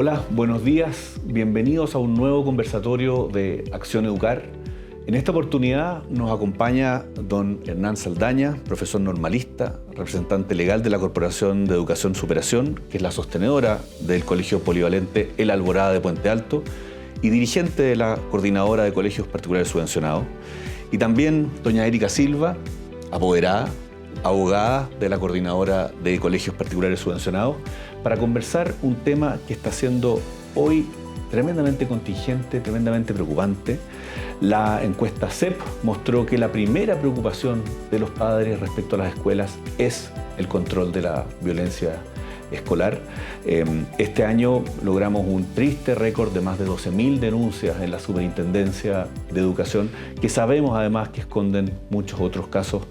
Hola, buenos días, bienvenidos a un nuevo conversatorio de Acción Educar. En esta oportunidad nos acompaña don Hernán Saldaña, profesor normalista, representante legal de la Corporación de Educación Superación, que es la sostenedora del Colegio Polivalente El Alborada de Puente Alto y dirigente de la Coordinadora de Colegios Particulares Subvencionados. Y también doña Erika Silva, apoderada, abogada de la Coordinadora de Colegios Particulares Subvencionados, para conversar un tema que está siendo hoy tremendamente contingente, tremendamente preocupante. La encuesta CEP mostró que la primera preocupación de los padres respecto a las escuelas es el control de la violencia escolar. Este año logramos un triste récord de más de 12.000 denuncias en la Superintendencia de Educación, que sabemos además que esconden muchos otros casos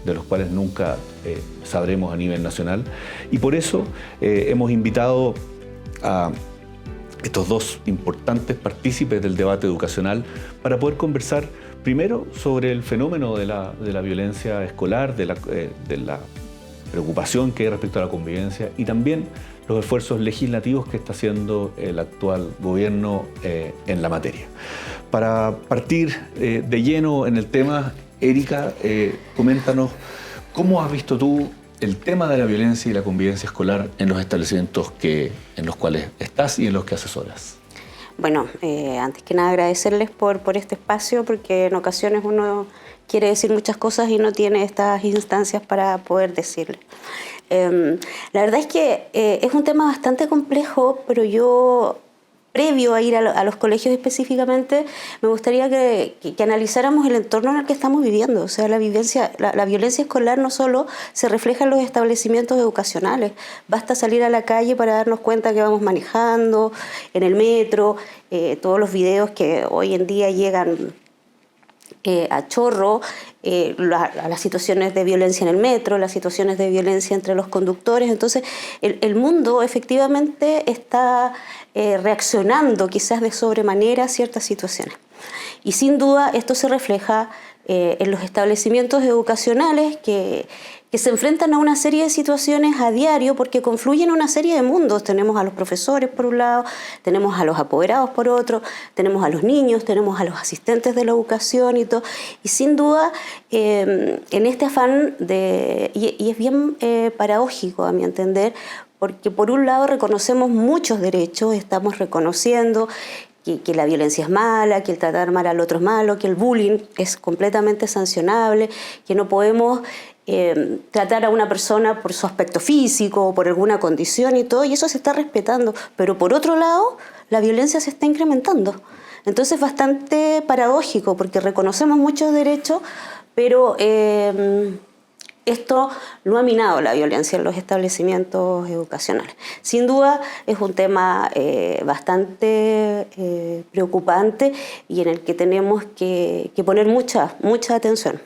de los cuales nunca sabremos a nivel nacional. Y por eso hemos invitado a estos dos importantes partícipes del debate educacional para poder conversar primero sobre el fenómeno de la violencia escolar, de la preocupación que hay respecto a la convivencia y también los esfuerzos legislativos que está haciendo el actual gobierno en la materia. Para partir de lleno en el tema, Erika, coméntanos cómo has visto tú el tema de la violencia y la convivencia escolar en los establecimientos en los cuales estás y en los que asesoras. Bueno, antes que nada agradecerles por este espacio, porque en ocasiones uno quiere decir muchas cosas y no tiene estas instancias para poder decirle. La verdad es que es un tema bastante complejo, pero yo, previo a ir a los colegios específicamente, me gustaría que analizáramos el entorno en el que estamos viviendo. O sea, la violencia escolar no solo se refleja en los establecimientos educacionales. Basta salir a la calle para darnos cuenta que vamos manejando, en el metro, todos los videos que hoy en día llegan a chorro, a las situaciones de violencia en el metro, las situaciones de violencia entre los conductores. Entonces, el mundo efectivamente está reaccionando quizás de sobremanera a ciertas situaciones. Y sin duda esto se refleja en los establecimientos educacionales que se enfrentan a una serie de situaciones a diario porque confluyen una serie de mundos. Tenemos a los profesores por un lado, tenemos a los apoderados por otro, tenemos a los niños, tenemos a los asistentes de la educación y todo. Y sin duda, en este afán y es bien paradójico a mi entender, porque por un lado reconocemos muchos derechos, estamos reconociendo que la violencia es mala, que el tratar mal al otro es malo, que el bullying es completamente sancionable, que no podemos tratar a una persona por su aspecto físico o por alguna condición y todo, y eso se está respetando. Pero por otro lado, la violencia se está incrementando. Entonces es bastante paradójico porque reconocemos muchos derechos, pero esto no ha minado la violencia en los establecimientos educacionales. Sin duda es un tema bastante preocupante y en el que tenemos que poner mucha atención.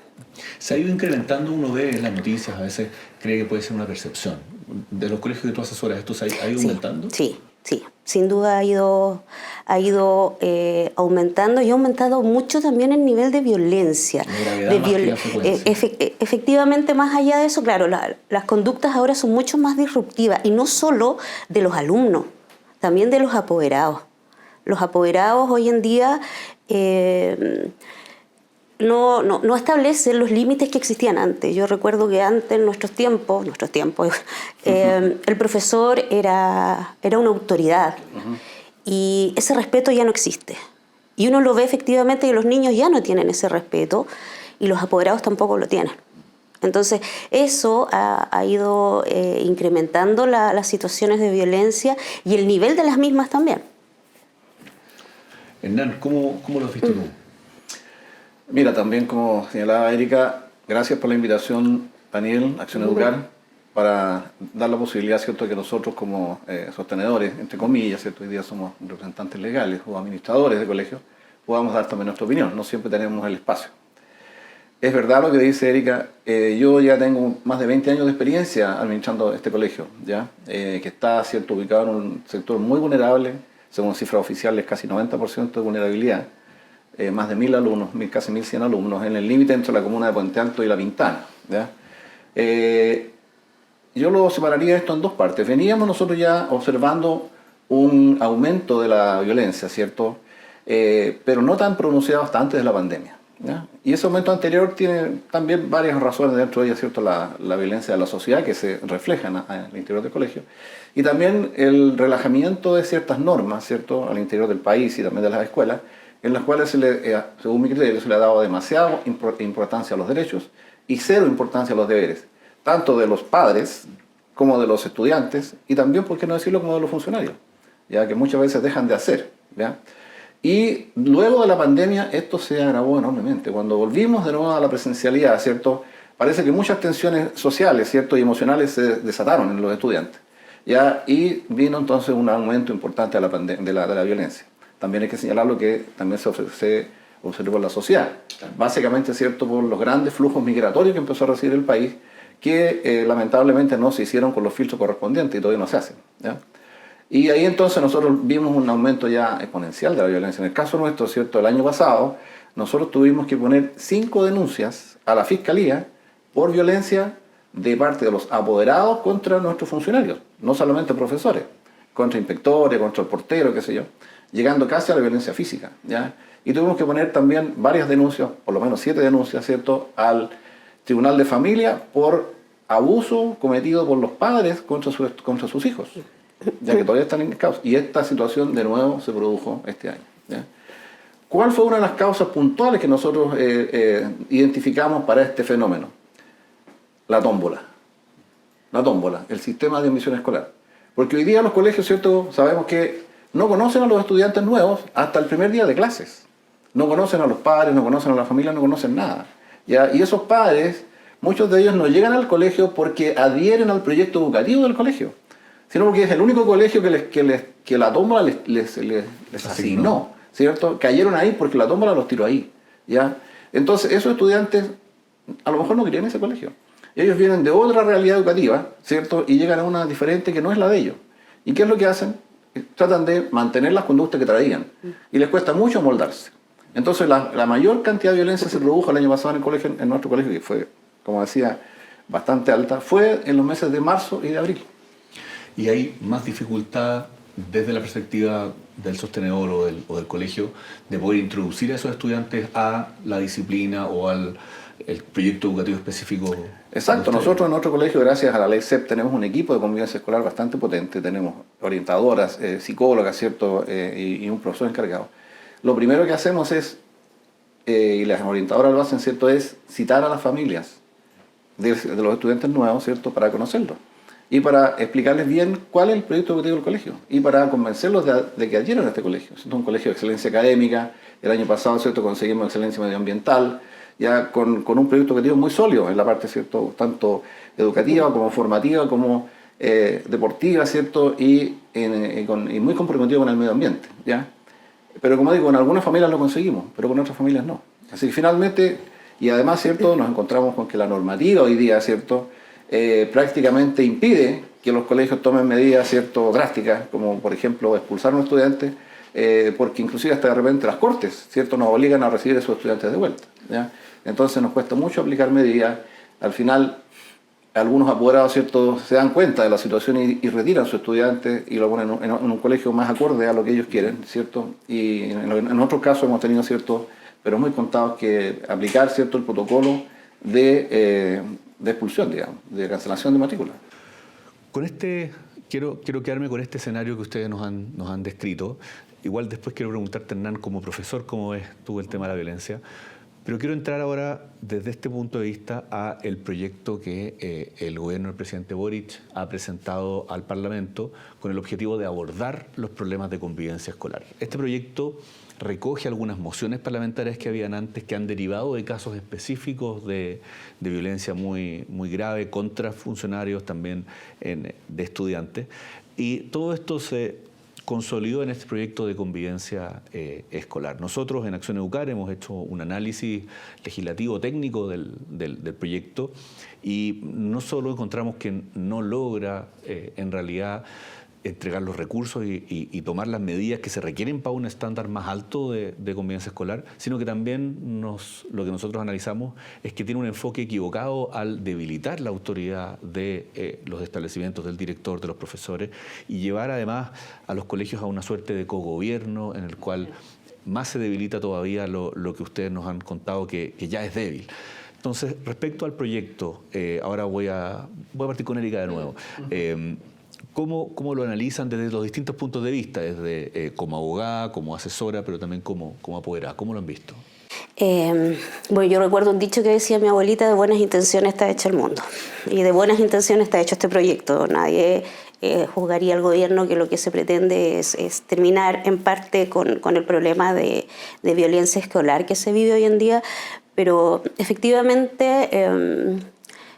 Se ha ido incrementando, uno ve en las noticias, a veces cree que puede ser una percepción. De los colegios que tú asesoras, ¿esto se ha ido aumentando? Sí. Sin duda ha ido aumentando y ha aumentado mucho también el nivel de violencia. Efectivamente, más allá de eso, claro, las conductas ahora son mucho más disruptivas y no solo de los alumnos, también de los apoderados. Los apoderados hoy en día no establecen los límites que existían antes. Yo recuerdo que antes, en nuestros tiempos, el profesor era una autoridad y ese respeto ya no existe. Y uno lo ve efectivamente que los niños ya no tienen ese respeto y los apoderados tampoco lo tienen. Entonces, eso ha ido incrementando las situaciones de violencia y el nivel de las mismas también. Hernán, ¿cómo lo has visto tú? Mira, también como señalaba Erika, gracias por la invitación, Daniel, Acción Educar, para dar la posibilidad, ¿cierto?, que nosotros como sostenedores, entre comillas, ¿cierto?, hoy día somos representantes legales o administradores de colegios, podamos dar también nuestra opinión. No siempre tenemos el espacio. Es verdad lo que dice Erika, yo ya tengo más de 20 años de experiencia administrando este colegio, ¿ya? Que está, ¿cierto?, ubicado en un sector muy vulnerable, según cifras oficiales casi 90% de vulnerabilidad. Más de 1.000 alumnos, casi 1.100 alumnos, en el límite entre la comuna de Puente Alto y La Pintana, ¿ya? Yo lo separaría esto en dos partes. Veníamos nosotros ya observando un aumento de la violencia, ¿cierto? Pero no tan pronunciado hasta antes de la pandemia, ¿ya? Y ese aumento anterior tiene también varias razones, dentro de ellas, ¿cierto? La violencia de la sociedad que se refleja en el interior del colegio, y también el relajamiento de ciertas normas, ¿cierto? Al interior del país y también de las escuelas, en las cuales, según mi criterio, se le ha dado demasiada importancia a los derechos y cero importancia a los deberes, tanto de los padres como de los estudiantes, y también, por qué no decirlo, como de los funcionarios, ya que muchas veces dejan de hacer, ¿ya? Y luego de la pandemia esto se agravó enormemente. Cuando volvimos de nuevo a la presencialidad, ¿cierto? Parece que muchas tensiones sociales, ¿cierto? Y emocionales se desataron en los estudiantes, ¿ya? Y vino entonces un aumento importante de la violencia. También hay que señalarlo que también se observó en la sociedad, básicamente, ¿cierto? Por los grandes flujos migratorios que empezó a recibir el país, que lamentablemente no se hicieron con los filtros correspondientes y todavía no se hacen, ¿ya? Y ahí entonces nosotros vimos un aumento ya exponencial de la violencia. En el caso nuestro, ¿cierto? El año pasado, nosotros tuvimos que poner 5 denuncias a la Fiscalía por violencia de parte de los apoderados contra nuestros funcionarios, no solamente profesores, contra inspectores, contra el portero, qué sé yo, llegando casi a la violencia física, ¿ya? Y tuvimos que poner también varias denuncias, por lo menos 7 denuncias, ¿cierto?, al Tribunal de Familia por abuso cometido por los padres contra sus hijos, ya que todavía están en causa. Y esta situación de nuevo se produjo este año, ¿ya? ¿Cuál fue una de las causas puntuales que nosotros identificamos para este fenómeno? La tómbola, el sistema de admisión escolar. Porque hoy día los colegios, ¿cierto?, sabemos que no conocen a los estudiantes nuevos hasta el primer día de clases. No conocen a los padres, no conocen a la familia, no conocen nada, ¿ya? Y esos padres, muchos de ellos no llegan al colegio porque adhieren al proyecto educativo del colegio, sino porque es el único colegio que la tómbola les asignó, ¿cierto? Cayeron ahí porque la tómbola los tiró ahí, ¿ya? Entonces esos estudiantes a lo mejor no querían ese colegio. Ellos vienen de otra realidad educativa, ¿cierto? Y llegan a una diferente que no es la de ellos. ¿Y qué es lo que hacen? Tratan de mantener las conductas que traían. Y les cuesta mucho moldarse. Entonces la mayor cantidad de violencia se produjo el año pasado en el colegio, en nuestro colegio, que fue, como decía, bastante alta, fue en los meses de marzo y de abril. ¿Y hay más dificultad desde la perspectiva del sostenedor o del colegio de poder introducir a esos estudiantes a la disciplina o al el proyecto educativo específico? Exacto, nosotros en nuestro colegio, gracias a la ley CEP, tenemos un equipo de convivencia escolar bastante potente, tenemos orientadoras, psicólogas, ¿cierto? Y un profesor encargado. Lo primero que hacemos es, y las orientadoras lo hacen, ¿cierto?, es citar a las familias de los estudiantes nuevos, ¿cierto?, para conocerlos y para explicarles bien cuál es el proyecto educativo del colegio y para convencerlos de que adhieran a este colegio. Es un colegio de excelencia académica. El año pasado, ¿cierto?, conseguimos excelencia medioambiental, ya con un proyecto educativo muy sólido en la parte, ¿cierto?, tanto educativa como formativa como deportiva, ¿cierto?, y muy comprometido con el medio ambiente, ¿ya? Pero como digo, en algunas familias lo conseguimos, pero con otras familias no. Así que finalmente, y además, ¿cierto?, nos encontramos con que la normativa hoy día, ¿cierto?, prácticamente impide que los colegios tomen medidas, ¿cierto?, drásticas, como por ejemplo expulsar a un estudiante, porque inclusive hasta de repente las cortes, ¿cierto?, nos obligan a recibir a esos estudiantes de vuelta, ¿ya? Entonces nos cuesta mucho aplicar medidas. Al final, algunos apoderados, ¿cierto?, se dan cuenta de la situación y retiran a sus estudiantes y lo ponen en un colegio más acorde a lo que ellos quieren, ¿cierto? Y en otros casos hemos tenido, ¿cierto?, pero muy contados, que aplicar, ¿cierto?, el protocolo de expulsión, digamos, de cancelación de matrícula. Con quiero quedarme con este escenario que ustedes nos han descrito. Igual después quiero preguntarte, Hernán, como profesor, cómo ves tú el tema de la violencia. Pero quiero entrar ahora, desde este punto de vista, a el proyecto que el gobierno del presidente Boric ha presentado al Parlamento con el objetivo de abordar los problemas de convivencia escolar. Este proyecto recoge algunas mociones parlamentarias que habían antes, que han derivado de casos específicos de violencia muy grave contra funcionarios, también de estudiantes. Y todo esto se consolidó en este proyecto de convivencia escolar. Nosotros en Acción Educar hemos hecho un análisis legislativo técnico del proyecto y no solo encontramos que no logra en realidad entregar los recursos y tomar las medidas que se requieren para un estándar más alto de convivencia escolar, sino que también lo que nosotros analizamos es que tiene un enfoque equivocado al debilitar la autoridad de los establecimientos, del director, de los profesores, y llevar además a los colegios a una suerte de cogobierno en el cual más se debilita todavía lo que ustedes nos han contado que ya es débil. Entonces, respecto al proyecto, ahora voy a partir con Erika de nuevo. ¿Cómo lo analizan desde los distintos puntos de vista? Desde como abogada, como asesora, pero también como apoderada. ¿Cómo lo han visto? Bueno, yo recuerdo un dicho que decía mi abuelita: de buenas intenciones está hecho el mundo. Y de buenas intenciones está hecho este proyecto. Nadie juzgaría al gobierno que lo que se pretende es terminar en parte con el problema de violencia escolar que se vive hoy en día, pero efectivamente,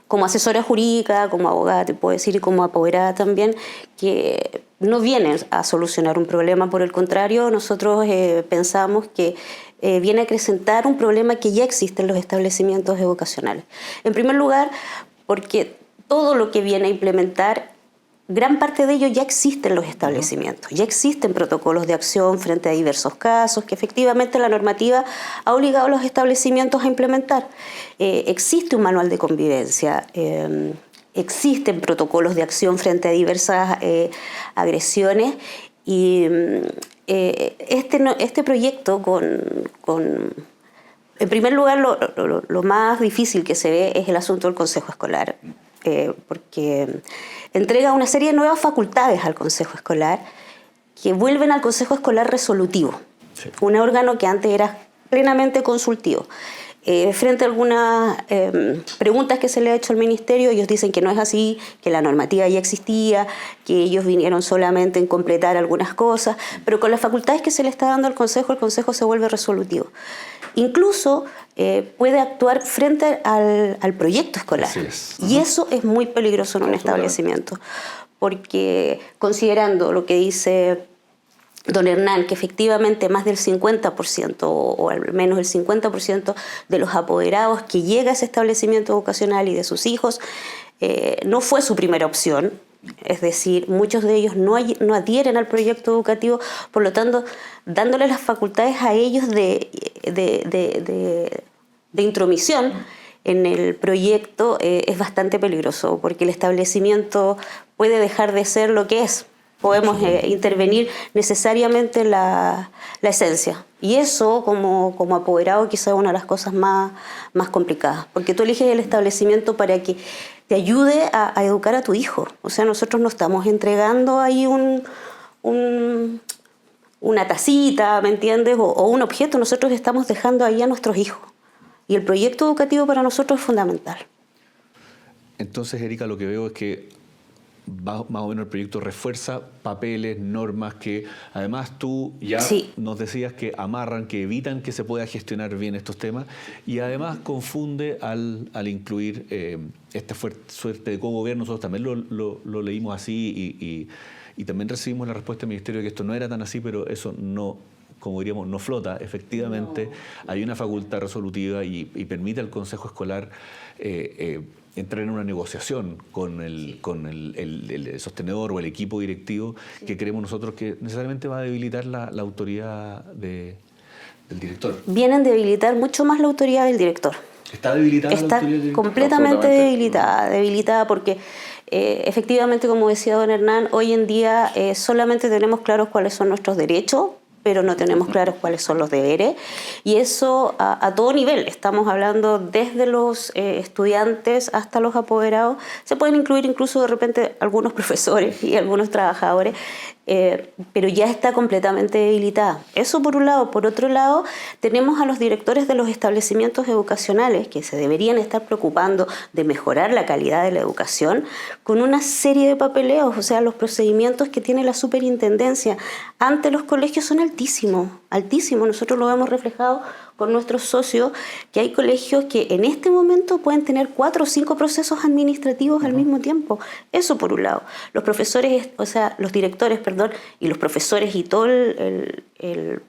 como asesora jurídica, como abogada, te puedo decir, y como apoderada también, que no vienen a solucionar un problema. Por el contrario, nosotros pensamos que viene a acrecentar un problema que ya existe en los establecimientos educacionales. En primer lugar, porque todo lo que viene a implementar, gran parte de ello ya existe en los establecimientos, ya existen protocolos de acción frente a diversos casos que efectivamente la normativa ha obligado a los establecimientos a implementar. Existe un manual de convivencia, existen protocolos de acción frente a diversas agresiones y este proyecto en primer lugar, lo más difícil que se ve es el asunto del Consejo Escolar, porque entrega una serie de nuevas facultades al Consejo Escolar que vuelven al Consejo Escolar resolutivo, sí, un órgano que antes era plenamente consultivo. Frente a algunas preguntas que se le ha hecho al Ministerio, ellos dicen que no es así, que la normativa ya existía, que ellos vinieron solamente en completar algunas cosas, pero con las facultades que se le está dando al Consejo, el Consejo se vuelve resolutivo. Incluso puede actuar frente al proyecto escolar. Y eso es muy peligroso en un establecimiento, porque considerando lo que dice don Hernán, que efectivamente más del 50% o al menos el 50% de los apoderados que llega a ese establecimiento educacional y de sus hijos no fue su primera opción, es decir, muchos de ellos no adhieren al proyecto educativo, por lo tanto, dándoles las facultades a ellos de intromisión en el proyecto es bastante peligroso, porque el establecimiento puede dejar de ser lo que es. Podemos intervenir necesariamente la esencia. Y eso, como apoderado, quizá es una de las cosas más complicadas. Porque tú eliges el establecimiento para que te ayude a educar a tu hijo. O sea, nosotros no estamos entregando ahí una tacita, ¿me entiendes? O un objeto. Nosotros estamos dejando ahí a nuestros hijos. Y el proyecto educativo para nosotros es fundamental. Entonces, Erika, lo que veo es que más o menos el proyecto refuerza papeles, normas que además tú ya nos decías que amarran, que evitan que se pueda gestionar bien estos temas, y además confunde al incluir esta suerte de cogobierno. Nosotros también lo leímos así y también recibimos la respuesta del Ministerio de que esto no era tan así, pero eso no, como diríamos, no flota. Efectivamente, hay una facultad resolutiva y permite al Consejo Escolar entrar en una negociación con el sostenedor o el equipo directivo, que creemos nosotros que necesariamente va a debilitar la autoridad del director. Vienen a debilitar mucho más la autoridad del director. ¿Está debilitada la autoridad del director? Está completamente debilitada porque efectivamente, como decía don Hernán, hoy en día solamente tenemos claros cuáles son nuestros derechos, pero no tenemos claros cuáles son los deberes, y eso a todo nivel. Estamos hablando desde los estudiantes hasta los apoderados. Se pueden incluir incluso de repente algunos profesores y algunos trabajadores, pero ya está completamente debilitada. Eso por un lado. Por otro lado, tenemos a los directores de los establecimientos educacionales que se deberían estar preocupando de mejorar la calidad de la educación con una serie de papeleos. O sea, los procedimientos que tiene la superintendencia ante los colegios son altísimos. Nosotros lo hemos reflejado con nuestros socios que hay colegios que en este momento pueden tener 4 o 5 procesos administrativos al mismo tiempo. Eso por un lado. Los profesores, o sea, los directores, perdón, y los profesores y todos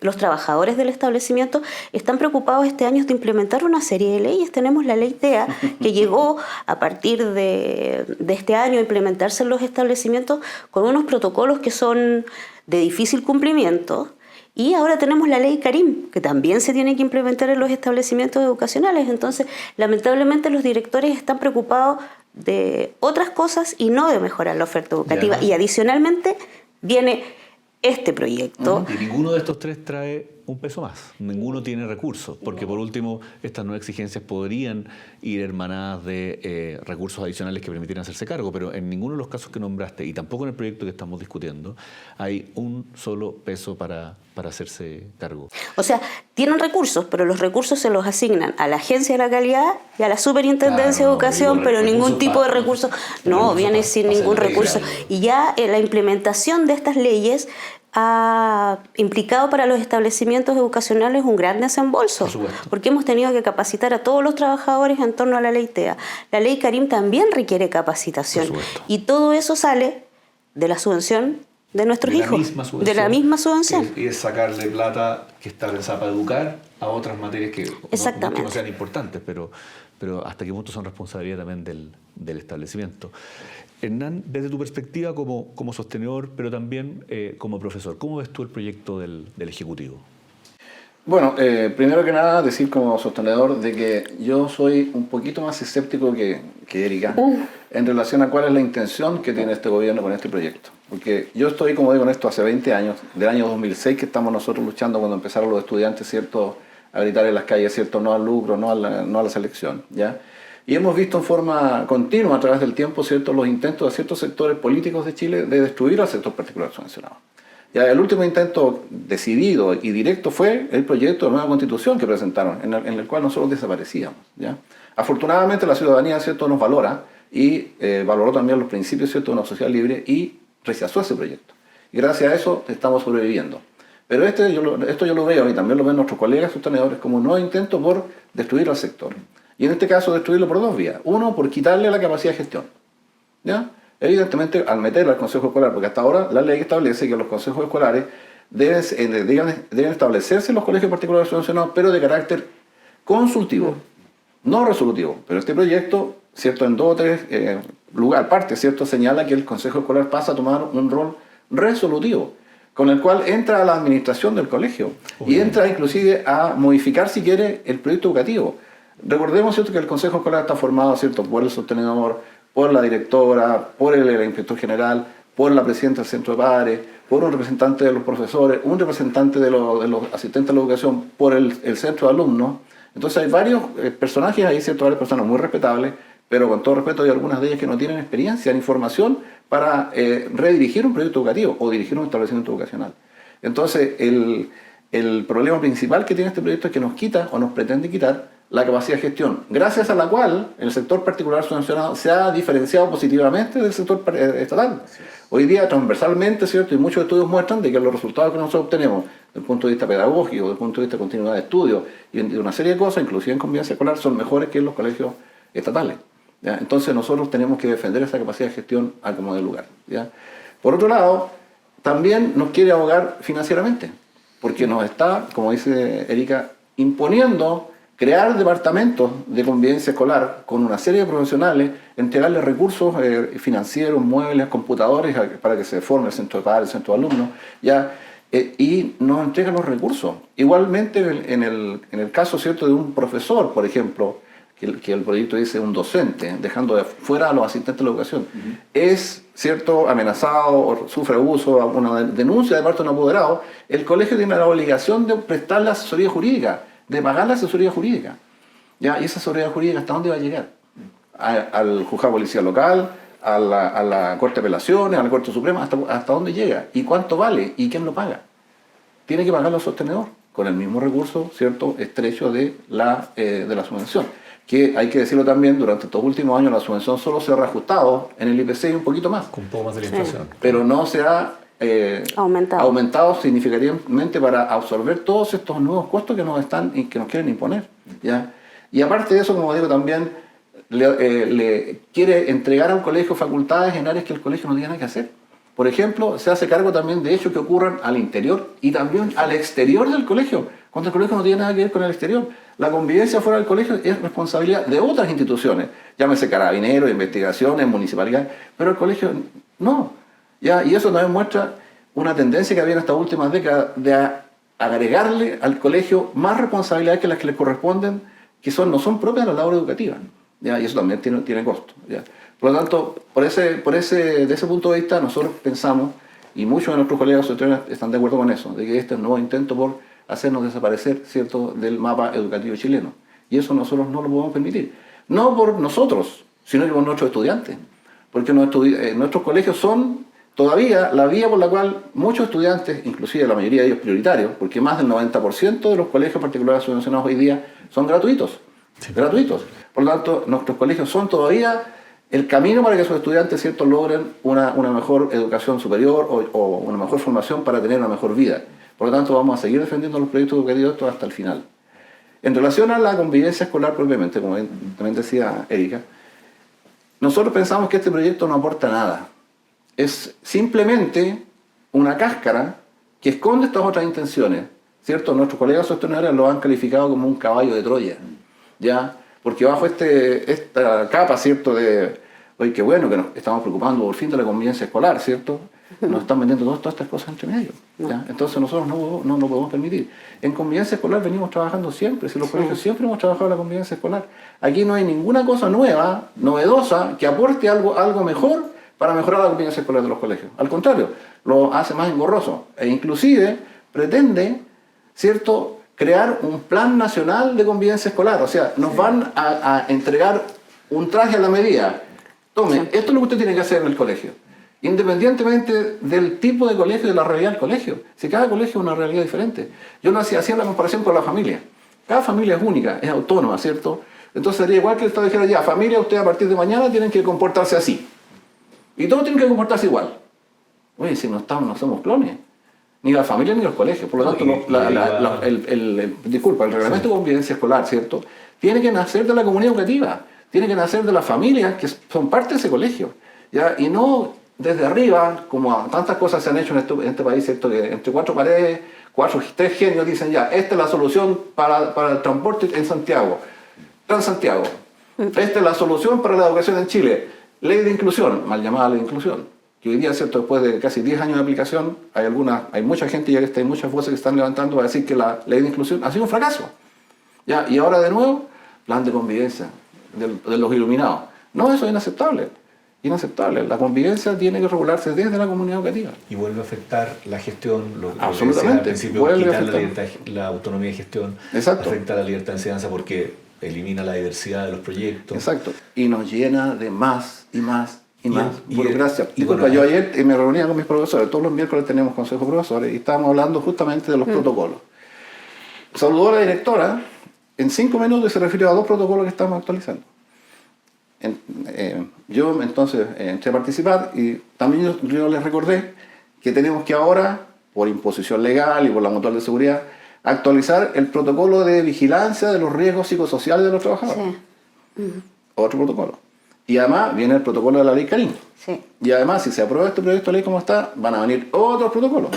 los trabajadores del establecimiento están preocupados este año de implementar una serie de leyes. Tenemos la ley TEA que llegó a partir de este año a implementarse en los establecimientos con unos protocolos que son de difícil cumplimiento. Y ahora tenemos la ley Karim, que también se tiene que implementar en los establecimientos educacionales. Entonces, lamentablemente los directores están preocupados de otras cosas y no de mejorar la oferta educativa. Y adicionalmente viene este proyecto. Y ninguno de estos tres trae un peso más. Ninguno tiene recursos, porque por último estas nuevas exigencias podrían ir hermanadas de recursos adicionales que permitieran hacerse cargo, pero en ninguno de los casos que nombraste, y tampoco en el proyecto que estamos discutiendo, hay un solo peso para hacerse cargo. O sea, tienen recursos, pero los recursos se los asignan a la Agencia de la Calidad y a la Superintendencia de Educación, pero ningún tipo de recursos, no, viene sin ningún recurso. Y ya la implementación de estas leyes ha implicado para los establecimientos educacionales un gran desembolso, porque hemos tenido que capacitar a todos los trabajadores en torno a la ley TEA. La ley Karim también requiere capacitación y todo eso sale de la subvención de nuestros hijos, de la misma subvención. Y es sacarle plata que está pensada para educar a otras materias que no sean importantes, pero hasta qué punto son responsabilidad también del establecimiento. Hernán, desde tu perspectiva como sostenedor, pero también como profesor, ¿cómo ves tú el proyecto del Ejecutivo? Bueno, primero que nada decir como sostenedor de que yo soy un poquito más escéptico que Erika en relación a cuál es la intención que tiene este gobierno con este proyecto. Porque yo estoy, como digo, en esto hace 20 años, del año 2006 que estamos nosotros luchando cuando empezaron los estudiantes, ¿cierto?, a gritar en las calles, ¿cierto?, no al lucro, no a la selección, ¿ya? Y hemos visto en forma continua a través del tiempo, ¿cierto?, los intentos de ciertos sectores políticos de Chile de destruir al sector particular subvencionado. Ya el último intento decidido y directo fue el proyecto de nueva constitución que presentaron, en el cual nosotros desaparecíamos, ¿ya? Afortunadamente la ciudadanía, ¿cierto?, nos valora y valoró también los principios, ¿cierto?, de una sociedad libre y rechazó ese proyecto. Y gracias a eso estamos sobreviviendo. Pero esto yo lo veo, y también lo ven nuestros colegas sostenedores, como un nuevo intento por destruir al sector. Y en este caso destruirlo por dos vías. Uno, por quitarle la capacidad de gestión, ¿ya? Evidentemente al meterla al Consejo Escolar, porque hasta ahora la ley establece que los consejos escolares deben establecerse en los colegios particulares subvencionados, pero de carácter consultivo, no resolutivo. Pero este proyecto, ¿cierto?, en 2 o 3 partes, ¿cierto?, señala que el Consejo Escolar pasa a tomar un rol resolutivo, con el cual entra a la administración del colegio y entra inclusive a modificar, si quiere, el proyecto educativo. Recordemos, ¿cierto?, que el Consejo Escolar está formado, ¿cierto?, por el sostenedor, por la directora, por el inspector general, por la presidenta del centro de padres, por un representante de los profesores, un representante de los asistentes de la educación, por el centro de alumnos. Entonces hay varios personajes ahí, ¿cierto?, varias personas muy respetables, pero con todo respeto hay algunas de ellas que no tienen experiencia ni formación para redirigir un proyecto educativo o dirigir un establecimiento educacional. Entonces el problema principal que tiene este proyecto es que nos quita o nos pretende quitar la capacidad de gestión, gracias a la cual el sector particular subvencionado se ha diferenciado positivamente del sector estatal. Hoy día, transversalmente, ¿cierto?, y muchos estudios muestran de que los resultados que nosotros obtenemos desde el punto de vista pedagógico, desde el punto de vista de continuidad de estudio y de una serie de cosas, inclusive en convivencia escolar, son mejores que en los colegios estatales, ¿ya? Entonces nosotros tenemos que defender esa capacidad de gestión a como dé lugar, ¿ya? Por otro lado, también nos quiere ahogar financieramente, porque nos está, como dice Erika, imponiendo crear departamentos de convivencia escolar con una serie de profesionales, entregarles recursos financieros, muebles, computadores para que se forme el centro de padres, el centro de alumnos, ¿ya? Y nos entregan los recursos. Igualmente en el caso, ¿cierto?, de un profesor, por ejemplo, que el proyecto dice un docente, dejando de fuera a los asistentes de la educación, es, ¿cierto?, amenazado o sufre abuso, una denuncia de parte de un apoderado, el colegio tiene la obligación de prestarle asesoría jurídica, de pagar la asesoría jurídica, ¿ya? Y esa asesoría jurídica, ¿hasta dónde va a llegar? Al juzgado policial local, a la Corte de Apelaciones, a la Corte Suprema, ¿hasta dónde llega? ¿Y cuánto vale? ¿Y quién lo paga? Tiene que pagarlo el sostenedor, con el mismo recurso, ¿cierto?, estrecho de la subvención. Que hay que decirlo también, durante estos últimos años la subvención solo se ha reajustado en el IPC y un poquito más. Con un poco más de la inflación. Pero no se ha aumentado significativamente para absorber todos estos nuevos costos que nos quieren imponer, ¿ya? Y aparte de eso, como digo, también le quiere entregar al colegio facultades en áreas que el colegio no tiene nada que hacer. Por ejemplo, se hace cargo también de hechos que ocurran al interior y también al exterior del colegio, cuando el colegio no tiene nada que ver con el exterior. La convivencia fuera del colegio es responsabilidad de otras instituciones, llámese carabineros, investigaciones, municipalidades, pero el colegio no. ¿Ya? Y eso también muestra una tendencia que había en estas últimas décadas de agregarle al colegio más responsabilidades que las que le corresponden, que no son propias de la labor educativa. ¿Ya? Y eso también tiene costo. ¿Ya? Por lo tanto, de ese punto de vista, nosotros pensamos, y muchos de nuestros colegas están de acuerdo con eso, de que este es un nuevo intento por hacernos desaparecer, ¿cierto?, del mapa educativo chileno. Y eso nosotros no lo podemos permitir. No por nosotros, sino que por nuestros estudiantes. Porque nuestros colegios son todavía la vía por la cual muchos estudiantes, inclusive la mayoría de ellos prioritarios, porque más del 90% de los colegios particulares subvencionados hoy día son gratuitos. Sí. Gratuitos. Por lo tanto, nuestros colegios son todavía el camino para que sus estudiantes, ¿cierto?, logren una mejor educación superior o una mejor formación para tener una mejor vida. Por lo tanto, vamos a seguir defendiendo los proyectos educativos hasta el final. En relación a la convivencia escolar propiamente, como también decía Erika, nosotros pensamos que este proyecto no aporta nada. Es simplemente una cáscara que esconde estas otras intenciones, ¿cierto? Nuestros colegas sostenedores lo han calificado como un caballo de Troya, ¿ya? Porque bajo esta capa, ¿cierto?, de, oye, qué bueno que nos estamos preocupando por fin de la convivencia escolar, ¿cierto?, nos están vendiendo todas estas cosas entre medio, ¿ya? Entonces nosotros no lo podemos permitir. En convivencia escolar venimos trabajando siempre, si los colegios siempre hemos trabajado la convivencia escolar. Aquí no hay ninguna cosa nueva, novedosa, que aporte algo mejor para mejorar la convivencia escolar de los colegios. Al contrario, lo hace más engorroso e inclusive pretende, ¿cierto?, crear un plan nacional de convivencia escolar. O sea, nos van a entregar un traje a la medida. Tome, esto es lo que usted tiene que hacer en el colegio. Independientemente del tipo de colegio y de la realidad del colegio. Si cada colegio es una realidad diferente. Yo no hacía la comparación con la familia. Cada familia es única, es autónoma, ¿cierto? Entonces sería igual que el Estado dijera, ya, familia, usted a partir de mañana tienen que comportarse así. Y todos tienen que comportarse igual. Oye, si no somos clones. Ni la familia ni los colegios. Por lo tanto, el reglamento de convivencia escolar, ¿cierto?, tiene que nacer de la comunidad educativa, tiene que nacer de las familias que son parte de ese colegio, ¿ya? Y no desde arriba, como tantas cosas se han hecho en este país, ¿cierto?, que entre cuatro paredes, tres genios dicen, ya, esta es la solución para el transporte en Santiago, Transantiago. Esta es la solución para la educación en Chile. Ley de inclusión, mal llamada ley de inclusión. Que hoy día, ¿cierto?, después de casi 10 años de aplicación, hay mucha gente, ya que hay muchas voces que están levantando para decir que la ley de inclusión ha sido un fracaso. ¿Ya? Y ahora de nuevo, plan de convivencia de los iluminados. No, eso es inaceptable. Inaceptable. La convivencia tiene que regularse desde la comunidad educativa. Y vuelve a afectar la gestión, lo que absolutamente. decía al principio, quitar la autonomía de gestión. Exacto. Afecta la libertad de enseñanza porque elimina la diversidad de los proyectos. Exacto. Y nos llena de más y más y más burocracia. Disculpa, bueno, yo ayer me reunía con mis profesores, todos los miércoles tenemos consejo de profesores y estábamos hablando justamente de los protocolos. Saludó a la directora en 5 minutos y se refirió a 2 protocolos que estamos actualizando. Yo entonces entré a participar y también yo les recordé que tenemos que ahora, por imposición legal y por la mutual de seguridad, actualizar el protocolo de vigilancia de los riesgos psicosociales de los trabajadores. Sí. Otro protocolo. Y además viene el protocolo de la ley Carín. Sí. Y además, si se aprueba este proyecto de ley como está, van a venir otros protocolos.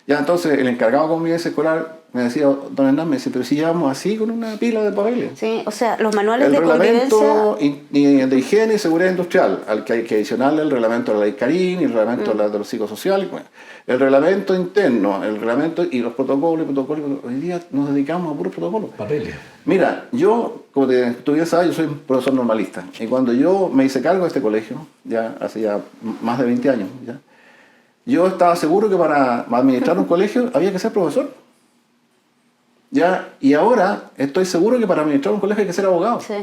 Ya entonces, el encargado de convivencia escolar me decía, don Hernán, me dice, pero si llevamos así con una pila de papeles. Sí, o sea, los manuales de convivencia... El reglamento de higiene y seguridad industrial, al que hay que adicionarle el reglamento de la ley Carín y el reglamento de los psicosociales. Bueno, el reglamento interno, el reglamento y los protocolos. Hoy día nos dedicamos a puros protocolos. Papeles. Mira, yo, como tú bien sabes, yo soy un profesor normalista. Y cuando yo me hice cargo de este colegio, ya hace ya más de 20 años, ya, yo estaba seguro que para administrar un colegio había que ser profesor. ¿Ya? Y ahora estoy seguro que para administrar un colegio hay que ser abogado. Sí.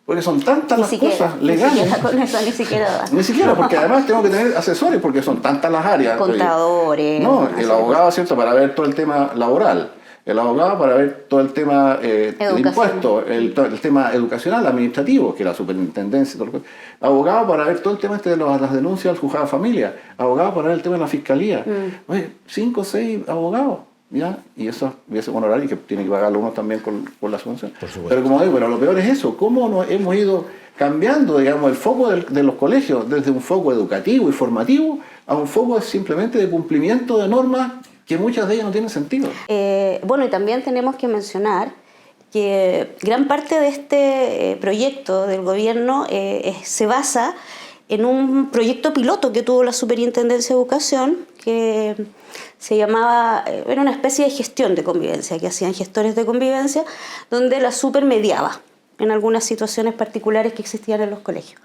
Porque son tantas las cosas legales. Ni siquiera con eso, ni siquiera. Ni siquiera, porque además tengo que tener asesores, porque son tantas las áreas. Contadores. No, el abogado, ¿cierto?, para ver todo el tema laboral. el abogado para ver todo el tema de impuestos, el tema educacional, administrativo, que es la superintendencia, todo abogado para ver todo el tema de las denuncias al juzgado de familia, abogado para ver el tema de la fiscalía. Oye, 5 o 6 abogados, ¿ya? Y eso es un honorario que tiene que pagarlo uno también con la subvención. Pero como digo, pero lo peor es eso, cómo nos hemos ido cambiando, digamos, el foco de los colegios desde un foco educativo y formativo a un foco simplemente de cumplimiento de normas que muchas de ellas no tienen sentido. Bueno, y también tenemos que mencionar que gran parte de este proyecto del gobierno se basa en un proyecto piloto que tuvo la Superintendencia de Educación, que se llamaba, era una especie de gestión de convivencia, que hacían gestores de convivencia, donde la Super mediaba en algunas situaciones particulares que existían en los colegios.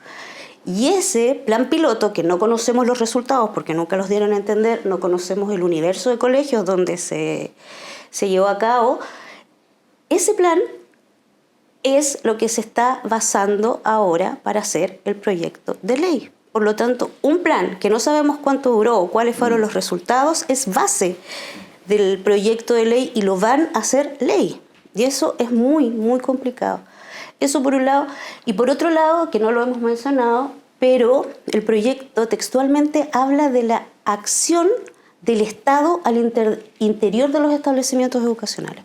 Y ese plan piloto, que no conocemos los resultados porque nunca los dieron a entender, no conocemos el universo de colegios donde se llevó a cabo, ese plan es lo que se está basando ahora para hacer el proyecto de ley. Por lo tanto, un plan que no sabemos cuánto duró o cuáles fueron los resultados es base del proyecto de ley y lo van a hacer ley. Y eso es muy, muy complicado. Eso por un lado. Y por otro lado, que no lo hemos mencionado, pero el proyecto textualmente habla de la acción del Estado al interior de los establecimientos educacionales.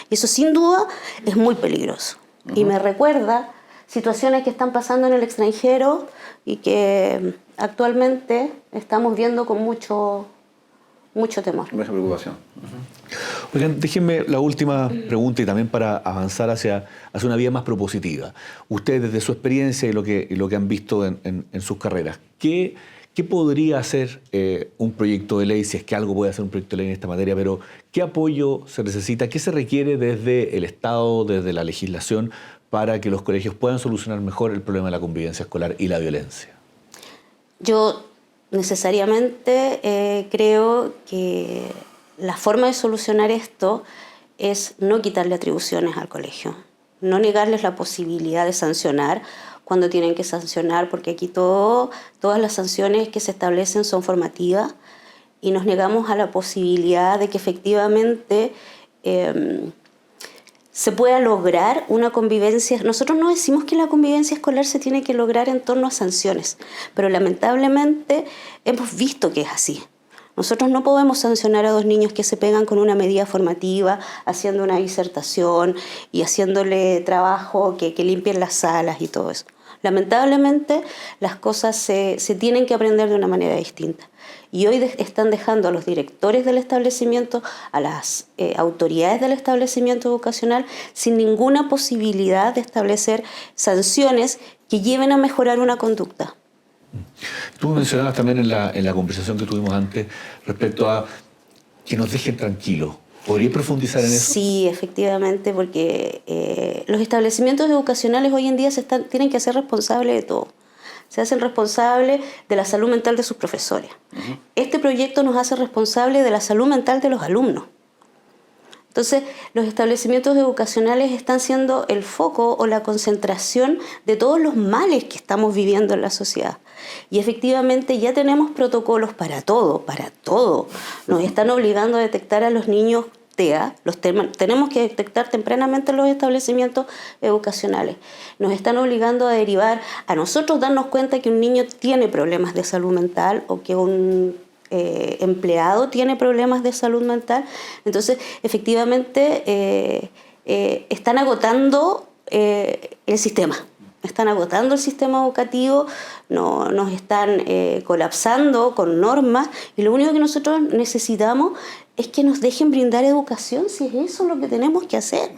Y eso sin duda es muy peligroso. Y me recuerda situaciones que están pasando en el extranjero y que actualmente estamos viendo con mucho temor. Mucha preocupación. Oigan, déjenme la última pregunta y también para avanzar hacia una vía más propositiva. Ustedes, desde su experiencia y lo que han visto en sus carreras, ¿qué podría hacer un proyecto de ley, si es que algo puede hacer un proyecto de ley en esta materia, pero qué apoyo se necesita, qué se requiere desde el Estado, desde la legislación, para que los colegios puedan solucionar mejor el problema de la convivencia escolar y la violencia? Yo necesariamente creo que la forma de solucionar esto es no quitarle atribuciones al colegio, no negarles la posibilidad de sancionar cuando tienen que sancionar, porque aquí todas las sanciones que se establecen son formativas y nos negamos a la posibilidad de que efectivamente se pueda lograr una convivencia. Nosotros no decimos que la convivencia escolar se tiene que lograr en torno a sanciones, pero lamentablemente hemos visto que es así. Nosotros no podemos sancionar a 2 niños que se pegan con una medida formativa, haciendo una disertación y haciéndole trabajo que limpien las salas y todo eso. Lamentablemente las cosas se tienen que aprender de una manera distinta. Y hoy están dejando a los directores del establecimiento, a las autoridades del establecimiento educacional, sin ninguna posibilidad de establecer sanciones que lleven a mejorar una conducta. Tú mencionabas también en la conversación que tuvimos antes respecto a que nos dejen tranquilos. ¿Podría profundizar en eso? Sí, efectivamente, porque los establecimientos educacionales hoy en día tienen que ser responsables de todo. Se hacen responsables de la salud mental de sus profesores. Este proyecto nos hace responsables de la salud mental de los alumnos. Entonces, los establecimientos educacionales están siendo el foco o la concentración de todos los males que estamos viviendo en la sociedad. Y efectivamente ya tenemos protocolos para todo, para todo. Nos están obligando a detectar a los niños TEA, tenemos que detectar tempranamente en los establecimientos educacionales. Nos están obligando a derivar, a nosotros darnos cuenta que un niño tiene problemas de salud mental o que un empleado tiene problemas de salud mental. Entonces, efectivamente, están agotando el sistema. Están agotando el sistema educativo, nos están colapsando con normas y lo único que nosotros necesitamos es que nos dejen brindar educación, si es eso lo que tenemos que hacer.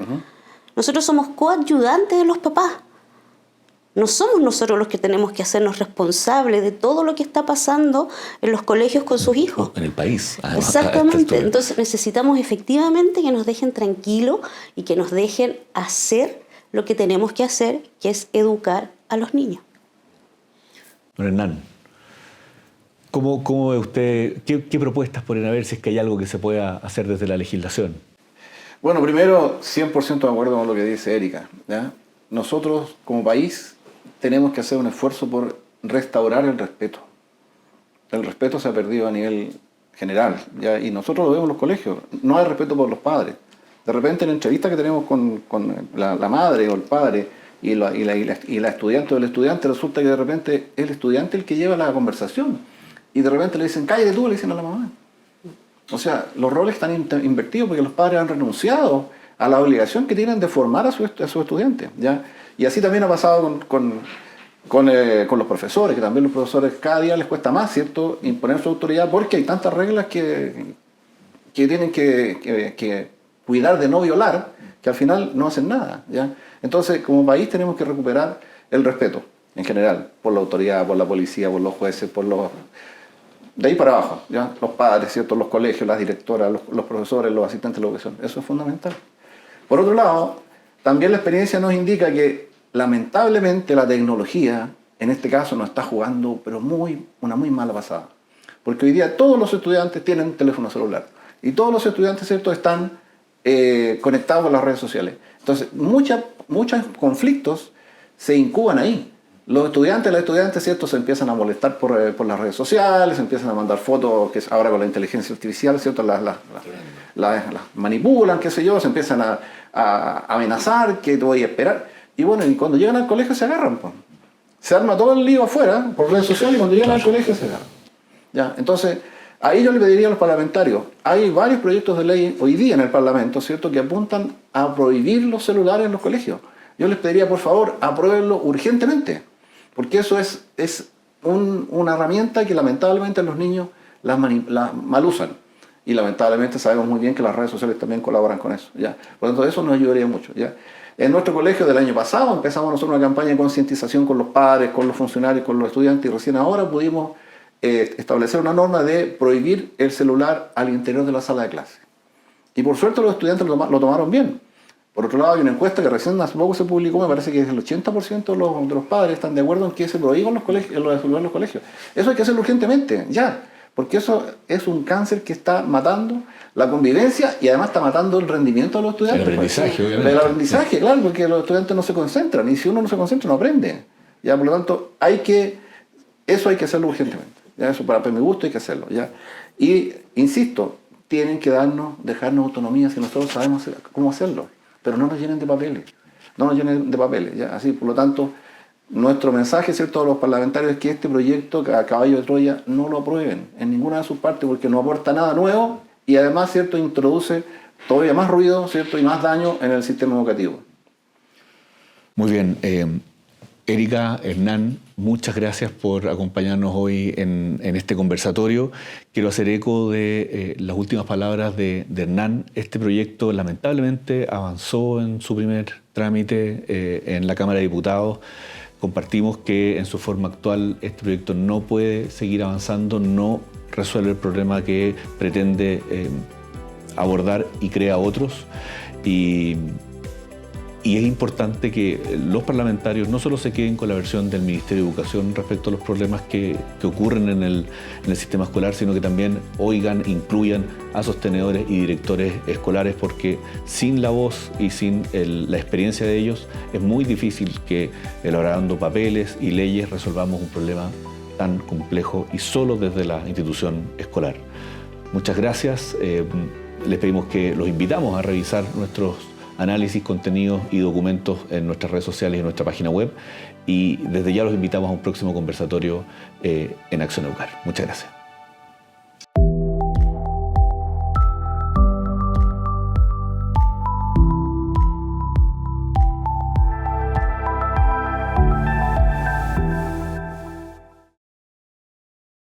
Nosotros somos coayudantes de los papás. No somos nosotros los que tenemos que hacernos responsables de todo lo que está pasando en los colegios con sus hijos. En el país. Exactamente. Entonces necesitamos efectivamente que nos dejen tranquilos y que nos dejen hacer lo que tenemos que hacer, que es educar a los niños. Don Hernán, ¿cómo ve usted, qué propuestas ponen a ver si es que hay algo que se pueda hacer desde la legislación? Bueno, primero, 100% de acuerdo con lo que dice Erika, ¿ya? Nosotros, como país, tenemos que hacer un esfuerzo por restaurar el respeto. El respeto se ha perdido a nivel general, ¿ya? Y nosotros lo vemos en los colegios. No hay respeto por los padres, De repente en entrevistas que tenemos con la madre o el padre y la estudiante o el estudiante, resulta que de repente es el estudiante el que lleva la conversación. Y de repente le dicen, cállate tú, le dicen a la mamá. O sea, los roles están invertidos porque los padres han renunciado a la obligación que tienen de formar a su estudiante, ¿ya? Y así también ha pasado con los profesores, que también los profesores cada día les cuesta más, ¿cierto?, imponer su autoridad porque hay tantas reglas que tienen que cuidar de no violar, que al final no hacen nada, ¿ya? Entonces, como país tenemos que recuperar el respeto, en general, por la autoridad, por la policía, por los jueces, de ahí para abajo, ¿ya? Los padres, ¿cierto?, los colegios, las directoras, los profesores, los asistentes de la educación. Eso es fundamental. Por otro lado, también la experiencia nos indica que lamentablemente la tecnología, en este caso, nos está jugando pero una muy mala pasada. Porque hoy día todos los estudiantes tienen teléfono celular. Y todos los estudiantes, ¿cierto?, están conectados con las redes sociales. Entonces, muchos conflictos se incuban ahí. Los estudiantes, las estudiantes, ¿cierto?, se empiezan a molestar por las redes sociales, se empiezan a mandar fotos, que ahora con la inteligencia artificial, ¿cierto?, las manipulan, qué sé yo, se empiezan a amenazar, que te voy a esperar. Y bueno, y cuando llegan al colegio se agarran, pues. Se arma todo el lío afuera, por redes sociales, y cuando llegan al colegio se agarran. ¿Ya? Entonces, ahí yo le pediría a los parlamentarios, hay varios proyectos de ley hoy día en el Parlamento, ¿cierto?, que apuntan a prohibir los celulares en los colegios. Yo les pediría, por favor, apruébenlo urgentemente. Porque eso es una herramienta que lamentablemente los niños la mal usan. Y lamentablemente sabemos muy bien que las redes sociales también colaboran con eso, ¿ya? Por lo tanto, eso nos ayudaría mucho, ¿ya? En nuestro colegio del año pasado empezamos nosotros una campaña de concientización con los padres, con los funcionarios, con los estudiantes, y recién ahora pudimos establecer una norma de prohibir el celular al interior de la sala de clase. Y por suerte los estudiantes lo tomaron bien. Por otro lado, hay una encuesta que recién hace poco se publicó, me parece que el 80% de los padres están de acuerdo en que se prohíban los celulares en los colegios. Eso hay que hacerlo urgentemente, ya, porque eso es un cáncer que está matando la convivencia y además está matando el rendimiento de los estudiantes. El aprendizaje, obviamente. El aprendizaje, claro, porque los estudiantes no se concentran, y si uno no se concentra no aprende. Ya, por lo tanto, eso hay que hacerlo urgentemente. Ya, eso para mi gusto hay que hacerlo. Ya. Y, insisto, tienen que dejarnos autonomía si nosotros sabemos cómo hacerlo. Pero no nos llenen de papeles, ¿ya? Así, por lo tanto, nuestro mensaje, ¿cierto?, a los parlamentarios es que este proyecto, a caballo de Troya, no lo aprueben en ninguna de sus partes porque no aporta nada nuevo y además, ¿cierto?, introduce todavía más ruido, ¿cierto?, y más daño en el sistema educativo. Muy bien. Erika, Hernán, muchas gracias por acompañarnos hoy en este conversatorio. Quiero hacer eco de las últimas palabras de Hernán. Este proyecto lamentablemente avanzó en su primer trámite en la Cámara de Diputados. Compartimos que en su forma actual este proyecto no puede seguir avanzando, no resuelve el problema que pretende abordar y crea otros. Y es importante que los parlamentarios no solo se queden con la versión del Ministerio de Educación respecto a los problemas que ocurren en el sistema escolar, sino que también incluyan a sostenedores y directores escolares, porque sin la voz y sin la experiencia de ellos es muy difícil que elaborando papeles y leyes resolvamos un problema tan complejo y solo desde la institución escolar. Muchas gracias. Les pedimos que los invitamos a revisar nuestros análisis, contenidos y documentos en nuestras redes sociales y en nuestra página web, y desde ya los invitamos a un próximo conversatorio en Acción Educar. Muchas gracias.